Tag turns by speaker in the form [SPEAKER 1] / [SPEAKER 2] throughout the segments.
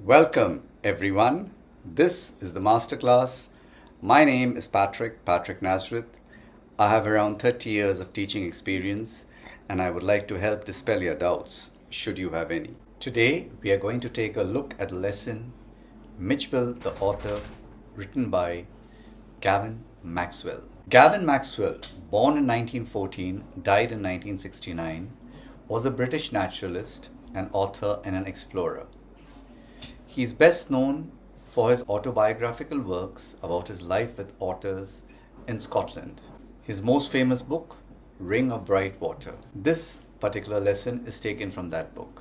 [SPEAKER 1] Welcome everyone. This is the MasterClass. My name is Patricknazareth. I have around 30 years of teaching experience and I would like to help dispel your doubts should you have any. Today we are going to take a look at the lesson Mijbil the Otter, written by Gavin Maxwell. Gavin Maxwell, born in 1914, died in 1969, was a British naturalist, an author and an explorer. He is best known for his autobiographical works about his life with otters in Scotland. His most famous book, Ring of Bright Water. This particular lesson is taken from that book.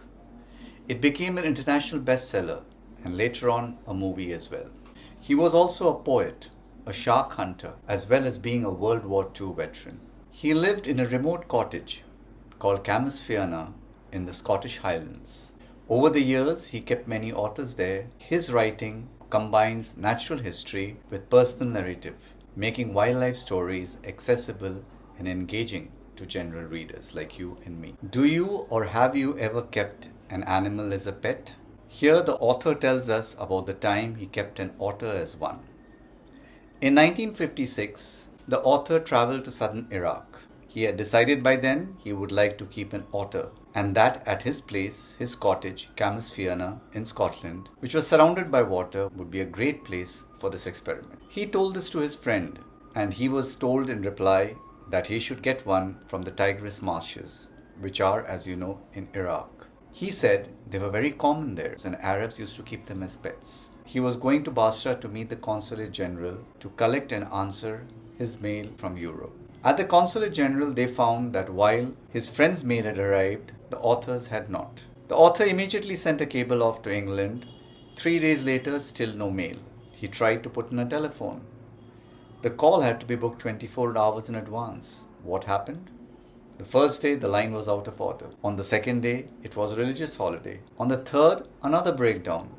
[SPEAKER 1] It became an international bestseller and later on a movie as well. He was also a poet, a shark hunter, as well as being a World War II veteran. He lived in a remote cottage called Camosfiona in the Scottish Highlands. Over the years, he kept many otters there. His writing combines natural history with personal narrative, making wildlife stories accessible and engaging to general readers like you and me. Do you or have you ever kept an animal as a pet? Here the author tells us about the time he kept an otter as one. In 1956, the author traveled to southern Iraq. He had decided by then he would like to keep an otter, and that at his place, his cottage, Camosfiona in Scotland, which was surrounded by water, would be a great place for this experiment. He told this to his friend, and he was told in reply that he should get one from the Tigris marshes, which are, as you know, in Iraq. He said they were very common there, and Arabs used to keep them as pets. He was going to Basra to meet the Consulate General to collect and answer his mail from Europe. At the Consulate General, they found that while his friend's mail had arrived, the author's had not. The author immediately sent a cable off to England. 3 days later, still no mail. He tried to put in a telephone. The call had to be booked 24 hours in advance. What happened? The first day, the line was out of order. On the second day, it was a religious holiday. On the third, another breakdown.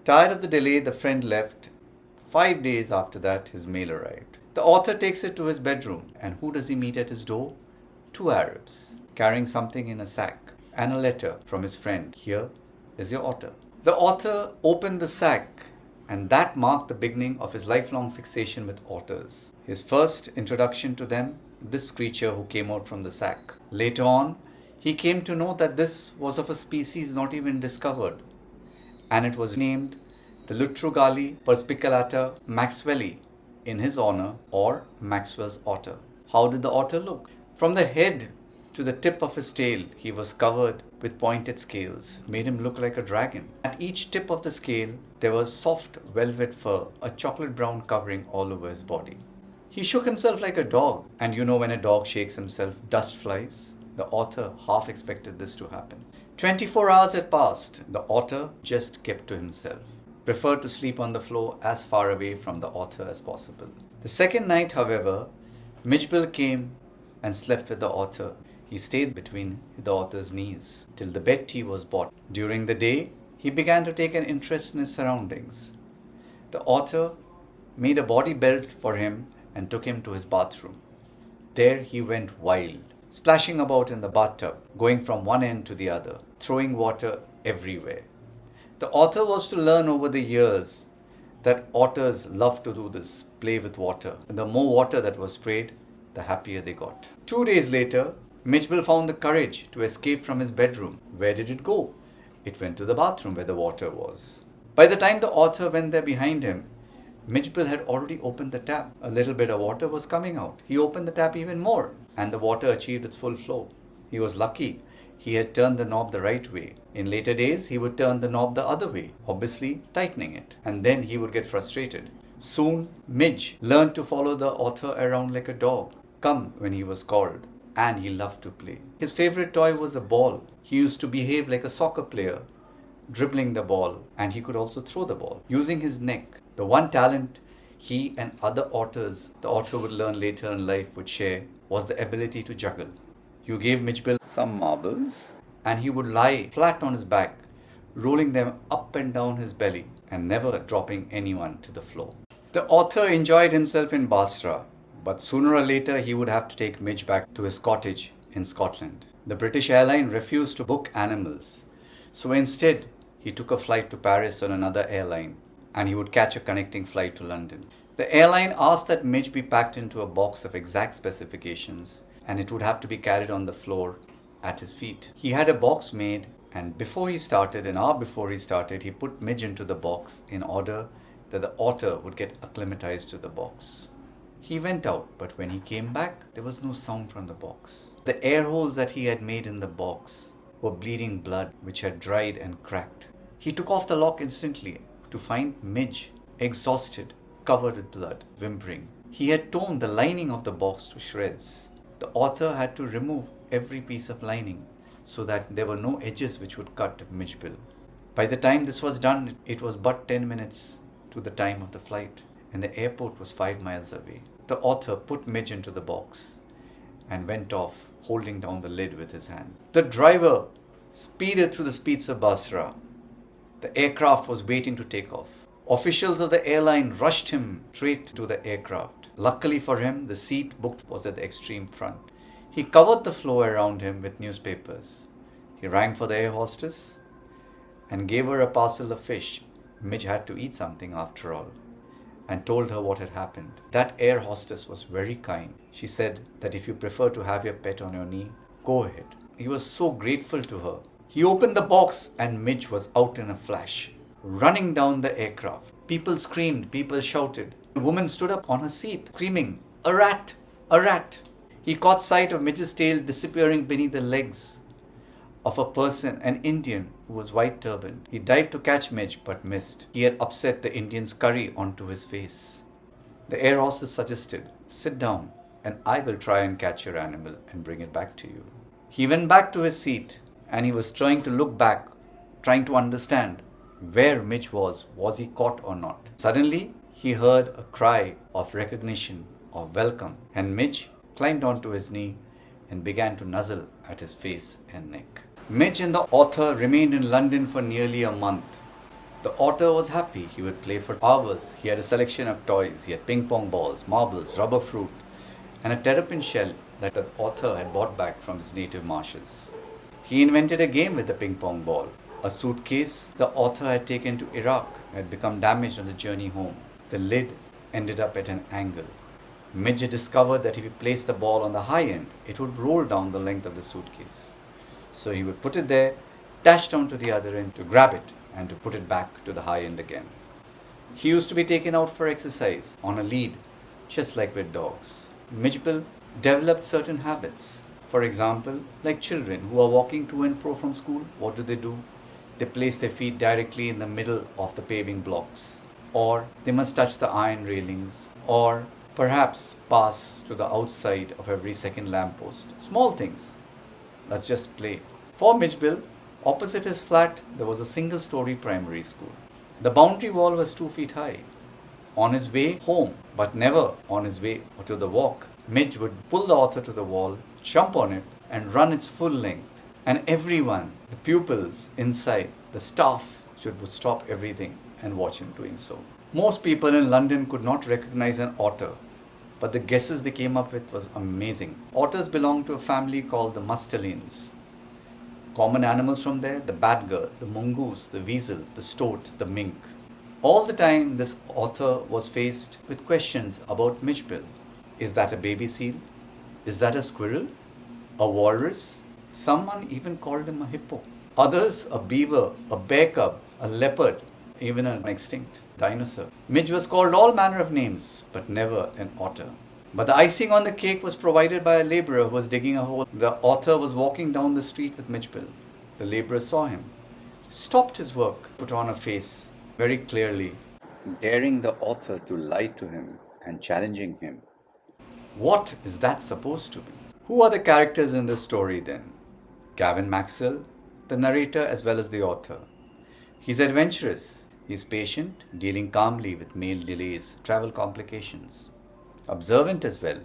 [SPEAKER 1] Tired of the delay, the friend left. 5 days after that, his mail arrived. The author takes it to his bedroom, and who does he meet at his door? 2 Arabs, carrying something in a sack, and a letter from his friend. Here is your otter. The author opened the sack, and that marked the beginning of his lifelong fixation with otters. His first introduction to them, this creature who came out from the sack. Later on, he came to know that this was of a species not even discovered, and it was named the Lutrugali perspicillata maxwelli, in his honor, or Maxwell's otter. How did the otter look? From the head to the tip of his tail, he was covered with pointed scales. It made him look like a dragon. At each tip of the scale, there was soft velvet fur, a chocolate brown covering all over his body. He shook himself like a dog, and you know when a dog shakes himself, dust flies. The author half expected this to happen. 24 hours had passed. The otter just kept to himself. Preferred to sleep on the floor as far away from the author as possible. The second night, however, Mijbil came and slept with the author. He stayed between the author's knees till the bed tea was brought. During the day, he began to take an interest in his surroundings. The author made a body belt for him and took him to his bathroom. There he went wild, splashing about in the bathtub, going from one end to the other, throwing water everywhere. The author was to learn over the years that otters love to do this, play with water. And the more water that was sprayed, the happier they got. 2 days later, Mijbil found the courage to escape from his bedroom. Where did it go? It went to the bathroom where the water was. By the time the author went there behind him, Mijbil had already opened the tap. A little bit of water was coming out. He opened the tap even more, and the water achieved its full flow. He was lucky. He had turned the knob the right way. In later days, he would turn the knob the other way, obviously tightening it, and then he would get frustrated. Soon, Midge learned to follow the author around like a dog, come when he was called, and he loved to play. His favorite toy was a ball. He used to behave like a soccer player, dribbling the ball, and he could also throw the ball using his neck. The one talent he and other otters, the author would learn later in life, would share was the ability to juggle. You gave Mijbil some marbles, and he would lie flat on his back, rolling them up and down his belly, and never dropping anyone to the floor. The author enjoyed himself in Basra, but sooner or later he would have to take Midge back to his cottage in Scotland. The British airline refused to book animals, so instead he took a flight to Paris on another airline, and he would catch a connecting flight to London. The airline asked that Midge be packed into a box of exact specifications, and it would have to be carried on the floor at his feet. He had a box made, and an hour before he started, he put Midge into the box in order that the otter would get acclimatized to the box. He went out, but when he came back, there was no sound from the box. The air holes that he had made in the box were bleeding blood, which had dried and cracked. He took off the lock instantly to find Midge, exhausted, covered with blood, whimpering. He had torn the lining of the box to shreds. The author had to remove every piece of lining so that there were no edges which would cut Mijbil. By the time this was done, it was but 10 minutes to the time of the flight, and the airport was 5 miles away. The author put Midge into the box and went off, holding down the lid with his hand. The driver speeded through the streets of Basra. The aircraft was waiting to take off. Officials of the airline rushed him straight to the aircraft. Luckily for him, the seat booked was at the extreme front. He covered the floor around him with newspapers. He rang for the air hostess and gave her a parcel of fish. Midge had to eat something after all, and told her what had happened. That air hostess was very kind. She said that if you prefer to have your pet on your knee, go ahead. He was so grateful to her. He opened the box and Midge was out in a flash, running down the aircraft. People screamed, people shouted. The woman stood up on her seat, screaming, "A rat! A rat!" He caught sight of Midge's tail disappearing beneath the legs of a person, an Indian who was white turbaned. He dived to catch Midge but missed. He had upset the Indian's curry onto his face. The air hostess suggested, "Sit down and I will try and catch your animal and bring it back to you." He went back to his seat and he was trying to look back, trying to understand where Midge was he caught or not. Suddenly, he heard a cry of recognition, of welcome, and Midge climbed onto his knee and began to nuzzle at his face and neck. Midge and the author remained in London for nearly a month. The author was happy. He would play for hours. He had a selection of toys. He had ping pong balls, marbles, rubber fruit, and a terrapin shell that the author had brought back from his native marshes. He invented a game with the ping pong ball. A suitcase the author had taken to Iraq had become damaged on the journey home. The lid ended up at an angle. Midge had discovered that if he placed the ball on the high end, it would roll down the length of the suitcase. So he would put it there, dash down to the other end to grab it and to put it back to the high end again. He used to be taken out for exercise on a lead, just like with dogs. Mijbil developed certain habits. For example, like children who are walking to and fro from school, what do? They place their feet directly in the middle of the paving blocks, or they must touch the iron railings, or perhaps pass to the outside of every second lamppost. Small things. Let's just play. For Mijbil, opposite his flat, there was a single-story primary school. The boundary wall was 2 feet high. On his way home, but never on his way to the walk, Midge would pull the author to the wall, jump on it, and run its full length. And everyone, the pupils inside, the staff, would stop everything and watch him doing so. Most people in London could not recognize an otter, but the guesses they came up with was amazing. Otters belong to a family called the mustelines. Common animals from there, the badger, the mongoose, the weasel, the stoat, the mink. All the time, this author was faced with questions about Mijbil. Is that a baby seal? Is that a squirrel? A walrus? Someone even called him a hippo. Others, a beaver, a bear cub, a leopard, even an extinct dinosaur. Midge was called all manner of names, but never an otter. But the icing on the cake was provided by a labourer who was digging a hole. The author was walking down the street with Mijbil. The labourer saw him, stopped his work, put on a face very clearly, daring the author to lie to him and challenging him. What is that supposed to be? Who are the characters in this story then? Gavin Maxwell, the narrator as well as the author. He's adventurous. He's patient, dealing calmly with mail delays, travel complications. Observant as well.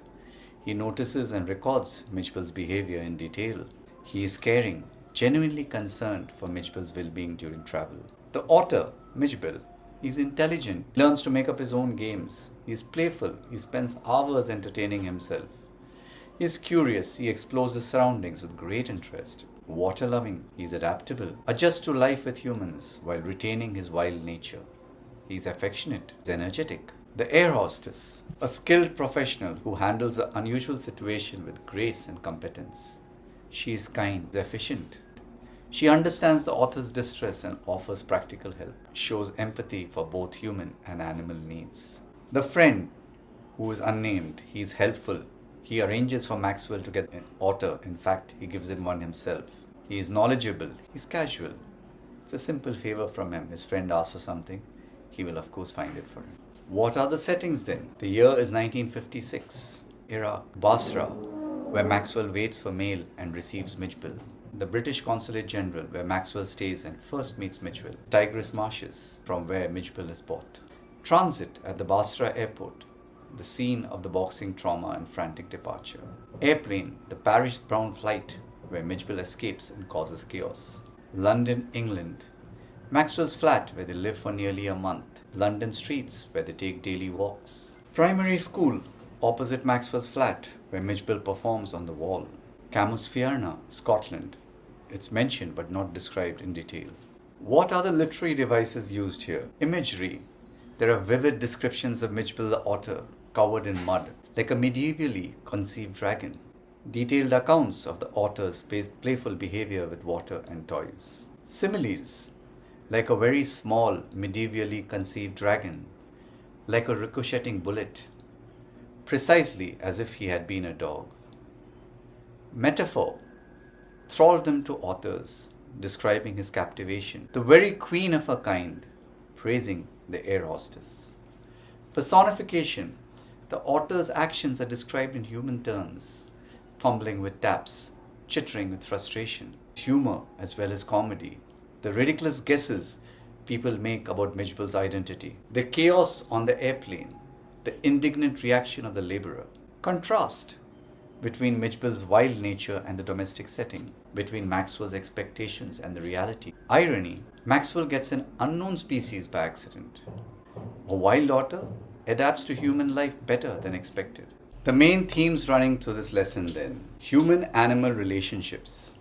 [SPEAKER 1] He notices and records Mijbil's behavior in detail. He is caring, genuinely concerned for Mijbil's well-being during travel. The author, Mijbil, is intelligent, learns to make up his own games. He is playful. He spends hours entertaining himself. He is curious. He explores his surroundings with great interest. Water loving, he's adaptable, adjusts to life with humans while retaining his wild nature. He's affectionate, he's energetic. The air hostess, a skilled professional who handles the unusual situation with grace and competence. She is kind, efficient. She understands the author's distress and offers practical help, shows empathy for both human and animal needs. The friend, who is unnamed, he is helpful. He arranges for Maxwell to get an otter. In fact, he gives him one himself. He is knowledgeable. He's casual. It's a simple favor from him. His friend asks for something. He will, of course, find it for him. What are the settings then? The year is 1956. Iraq, Basra, where Maxwell waits for mail and receives Mijbil. The British Consulate General, where Maxwell stays and first meets Mijbil. Tigris Marshes, from where Mijbil is bought. Transit at the Basra airport, the scene of the boxing trauma and frantic departure. Airplane, the Paris-bound flight, where Mijbil escapes and causes chaos. London, England. Maxwell's flat, where they live for nearly a month. London streets, where they take daily walks. Primary school, opposite Maxwell's flat, where Mijbil performs on the wall. Camusfearna, Scotland. It's mentioned but not described in detail. What are the literary devices used here? Imagery. There are vivid descriptions of Mijbil the Otter, covered in mud, like a medievally conceived dragon. Detailed accounts of the otter's playful behavior with water and toys. Similes. Like a very small, medievally conceived dragon, like a ricocheting bullet, precisely as if he had been a dog. Metaphor, thraldom to authors, describing his captivation. The very queen of her kind, praising the air hostess. Personification, the author's actions are described in human terms, fumbling with taps, chittering with frustration. Humor as well as comedy. The ridiculous guesses people make about Mijbil's identity. The chaos on the airplane. The indignant reaction of the laborer. Contrast between Mijbil's wild nature and the domestic setting. Between Maxwell's expectations and the reality. Irony. Maxwell gets an unknown species by accident. A wild otter adapts to human life better than expected. The main themes running through this lesson then. Human-animal relationships.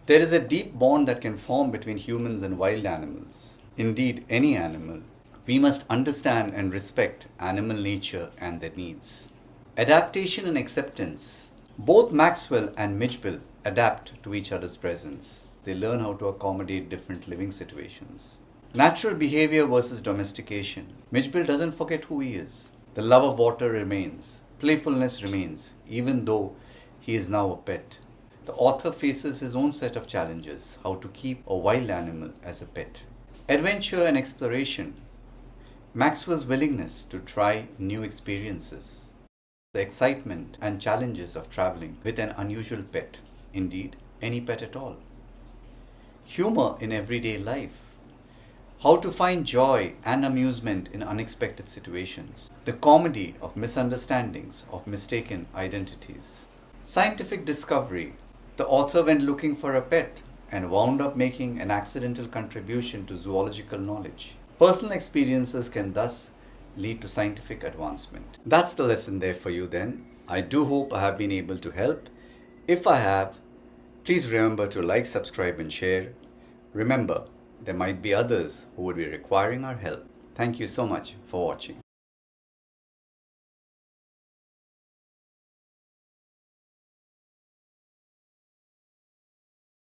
[SPEAKER 1] There is a deep bond that can form between humans and wild animals. Indeed, any animal. We must understand and respect animal nature and their needs. Adaptation and acceptance. Both Maxwell and Mijbil adapt to each other's presence. They learn how to accommodate different living situations. Natural behavior versus domestication. Mijbil doesn't forget who he is. The love of water remains. Playfulness remains, even though he is now a pet. The author faces his own set of challenges, how to keep a wild animal as a pet. Adventure and exploration. Maxwell's willingness to try new experiences. The excitement and challenges of traveling with an unusual pet. Indeed, any pet at all. Humor in everyday life. How to find joy and amusement in unexpected situations. The comedy of misunderstandings, of mistaken identities. Scientific discovery. The author went looking for a pet and wound up making an accidental contribution to zoological knowledge. Personal experiences can thus lead to scientific advancement. That's the lesson there for you then. I do hope I have been able to help. If I have, please remember to like, subscribe and share. Remember, there might be others who would be requiring our help. Thank you so much for watching.